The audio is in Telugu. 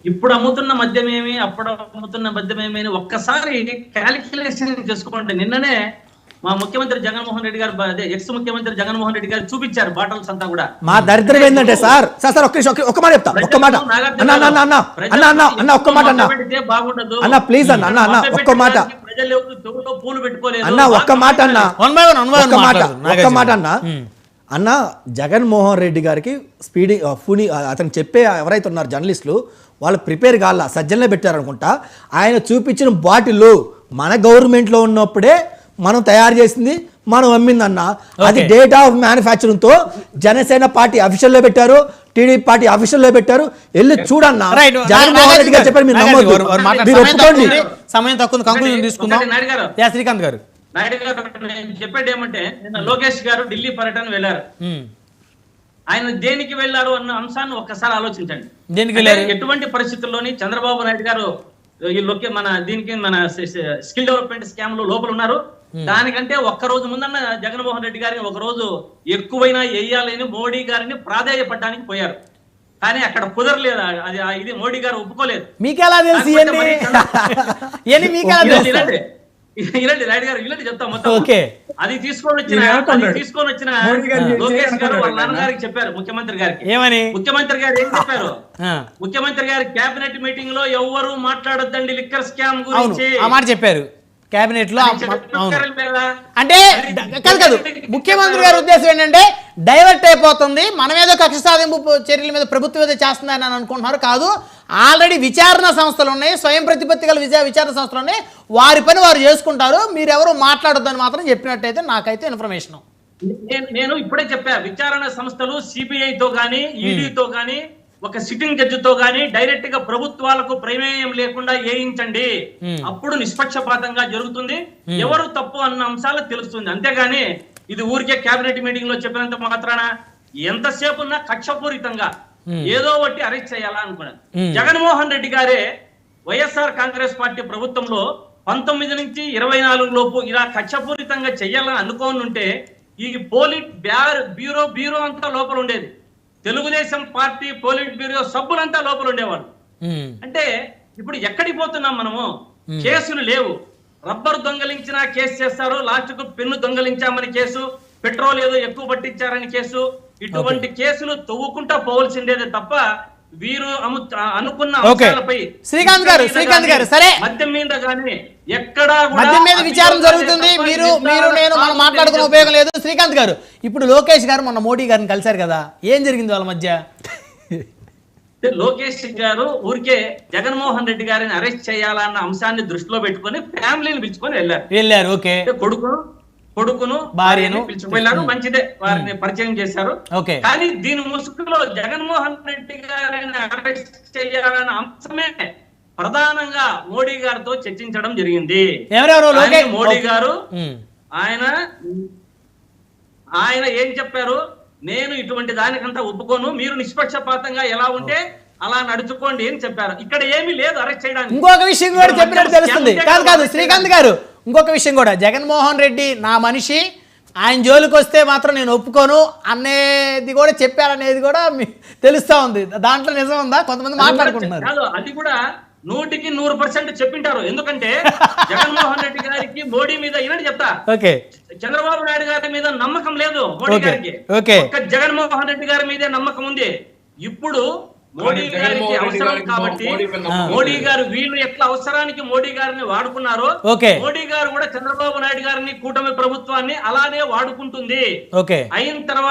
ఇప్పుడు అమ్ముతున్న మద్యం ఏమి, అప్పుడు అమ్ముతున్న మద్యం ఏమి అని ఒక్కసారి క్యాలిక్యులేషన్ చేసుకోండి. నిన్ననే మా ముఖ్యమంత్రి జగన్మోహన్ రెడ్డి గారు, అదే ఎక్స్ ముఖ్యమంత్రి జగన్మోహన్ రెడ్డి గారు చూపించారు బాటల్స్ అంతా కూడా. మా దరిద్రం ఏంటంటే సార్ ఒక్క మాట చెప్తా, ఒక్క మాట అన్న ఒక్క మాట బాగుండదు అన్న, ప్లీజ్ అన్న ఒక్క మాట ప్రజలు పూలు పెట్టుకోలేదు అన్న, ఒక్క మాట అన్న, ఒక్క మాట అన్న జగన్మోహన్ రెడ్డి గారికి ఫుని అతను చెప్పే ఎవరైతే ఉన్నారు జర్నలిస్టులు వాళ్ళు ప్రిపేర్ కావాల సజ్జలనే పెట్టారనుకుంటా. ఆయన చూపించిన బాటిల్ మన గవర్నమెంట్లో ఉన్నప్పుడే మనం తయారు చేసింది, మనం అమ్మిందన్న. అది డేట్ ఆఫ్ మ్యానుఫ్యాక్చరింగ్ తో జనసేన పార్టీ అఫీషియల్ లో పెట్టారు, టీడీపీ పార్టీ అఫీషియల్ లో పెట్టారు. వెళ్ళి చూడన్న. జగన్మోహన్ రెడ్డి గారు చెప్పారు, మీరు నమ్మొద్దు, మీరు ఒప్పుకోండి. సమయం తక్కువ, కంక్లూజన్ తీసుకుందాం. శ్రీకాంత్ గారు, నాయుడు గారు నేను చెప్పేది ఏమంటే, నిన్న లోకేష్ గారు ఢిల్లీ పర్యటన వెళ్ళారు. ఆయన దేనికి వెళ్ళారు అన్న అంశాన్ని ఒక్కసారి ఆలోచించండి. ఎటువంటి పరిస్థితుల్లోని చంద్రబాబు నాయుడు గారు మన దీనికి మన స్కిల్ డెవలప్మెంట్ స్కామ్ లో లోపల ఉన్నారు. దానికంటే ఒక్కరోజు ముందన్న జగన్మోహన్ రెడ్డి గారిని ఒక రోజు ఎక్కువైనా వేయాలని మోడీ గారిని ప్రాధేయపడడానికి పోయారు. కానీ అక్కడ కుదరలేదు. అది ఇది మోడీ గారు ఒప్పుకోలేదు. మీకెలా తెలుసు? ఇలాంటి నాయుడు గారు ఇలాంటి చెప్తా మొత్తం. అది తీసుకొని వచ్చిన లోకేష్ గారు వాళ్ళ నాన్నగారికి చెప్పారు, ముఖ్యమంత్రి గారికి. ఏమని? ముఖ్యమంత్రి గారు ఏం చెప్పారు? ముఖ్యమంత్రి గారి కేబినెట్ మీటింగ్ లో ఎవ్వరూ మాట్లాడొద్దండి లిక్కర్ స్కామ్ గురించి ఆ మాట చెప్పారు కేబినెట్ లో. అంటే కాదు, ముఖ్యమంత్రి గారి ఉద్దేశం ఏంటంటే డైవర్ట్ అయిపోతుంది, మనం ఏదో కక్ష సాధింపు చర్యల మీద ప్రభుత్వం ఏదో చేస్తుందని అని అనుకుంటున్నారు. కాదు, ఆల్రెడీ విచారణ సంస్థలు ఉన్నాయి, స్వయం ప్రతిపత్తి గల విచారణ సంస్థలు ఉన్నాయి, వారి పని వారు చేసుకుంటారు, మీరెవరు మాట్లాడొద్దని మాత్రం చెప్పినట్టయితే నాకైతే ఇన్ఫర్మేషన్. నేను ఇప్పుడే చెప్పా, విచారణ సంస్థలు సిబిఐతో గానీ ఈడీతో గానీ ఒక సిట్టింగ్ జడ్జితో గానీ డైరెక్ట్ గా ప్రభుత్వాలకు ప్రమేయం లేకుండా వేయించండి. అప్పుడు నిష్పక్షపాతంగా జరుగుతుంది, ఎవరు తప్పు అన్న అంశాలు తెలుస్తుంది. అంతేగాని ఇది ఊరికే కేబినెట్ మీటింగ్ లో చెప్పినంత మాత్రాన ఎంతసేపు ఉన్నా కక్షపూరితంగా ఏదో ఒకటి అరెస్ట్ చేయాలా అనుకున్నాను. జగన్మోహన్ రెడ్డి గారే వైఎస్ఆర్ కాంగ్రెస్ పార్టీ ప్రభుత్వంలో 19 నుంచి 24 లోపు ఇలా కక్షపూరితంగా చెయ్యాలని అనుకోని ఉంటే ఈ పోలిట్ బ్యూరో అంతా లోపల ఉండేది. తెలుగుదేశం పార్టీ పోలిట్ బ్యూరో సభ్యులంతా లోపల ఉండేవాళ్ళు. అంటే ఇప్పుడు ఎక్కడికి పోతున్నాం మనము? కేసులు లేవు. రబ్బర్ దొంగలించినా కేసు చేస్తారు, లాస్ట్ కు పెన్ను దొంగలించామని కేసు, పెట్రోల్ ఏదో ఎక్కువ పట్టించారని కేసు. ఇటువంటి కేసులు తవ్వుకుంటా పోవలసిందేదే తప్ప వీరు అనుకున్న అంశాలపై శ్రీకాంత్ గారు సరే మద్యం మీద గానీ ఎక్కడ మద్యం మీద విచారణ జరుగుతుంది. మీరు నేను మనం మాట్లాడుకునే ఉపయోగం లేదు. శ్రీకాంత్ గారు, ఇప్పుడు లోకేష్ గారు మొన్న మోడీ గారిని కలిశారు కదా, ఏం జరిగింది వాళ్ళ మధ్య? లోకేష్ గారు ఊరికే జగన్మోహన్ రెడ్డి గారిని అరెస్ట్ చేయాలన్న అంశాన్ని దృష్టిలో పెట్టుకుని ఫ్యామిలీని పిలుచుకొని వెళ్ళారు. ఓకే, కొడుకును భార్యను పిలుచుకెళ్ళారు, మంచిదే, వారిని పరిచయం చేశారు. కానీ దీని ముసుగులో జగన్మోహన్ రెడ్డి గారిని అరెస్ట్ చేయాలన్న అంశమే ప్రధానంగా మోడీ గారితో చర్చించడం జరిగింది. మోడీ గారు ఆయన ఏం చెప్పారు? నేను ఇటువంటి దానికంతా ఒప్పుకోను, మీరు నిష్పక్షపాతంగా ఎలా ఉంటే అలా నడుచుకోండి అని చెప్పారు. ఇక్కడ ఏమీ లేదు అరెస్ట్ చేయడానికి. ఇంకొక విషయం కూడా చెప్పినట్టు తెలుస్తుంది. కాదు శ్రీకాంత్ గారు, ఇంకొక విషయం కూడా, జగన్మోహన్ రెడ్డి నా మనిషి, ఆయన జోలికి వస్తే మాత్రం నేను ఒప్పుకోను అనేది కూడా చెప్పారనేది కూడా తెలుస్తా ఉంది. దాంట్లో నిజం ఉందా? కొంతమంది మాట్లాడుకుంటున్నారు. అది కూడా 100% చెప్పింటారు. ఎందుకంటే జగన్మోహన్ రెడ్డి గారికి మోడీ మీద ఇలాంటి చెప్తా, చంద్రబాబు నాయుడు గారి మీద నమ్మకం లేదు మోడీ గారికి, జగన్మోహన్ రెడ్డి గారి మీదే నమ్మకం ఉంది. ఇప్పుడు మోడీ గారికి అవసరం కాబట్టి మోడీ గారు వీళ్ళు ఎట్లా అవసరానికి మోడీ గారిని వాడుకున్నారో మోడీ గారు కూడా చంద్రబాబు నాయుడు గారిని, కూటమి ప్రభుత్వాన్ని అలానే వాడుకుంటుంది. అయిన తర్వాత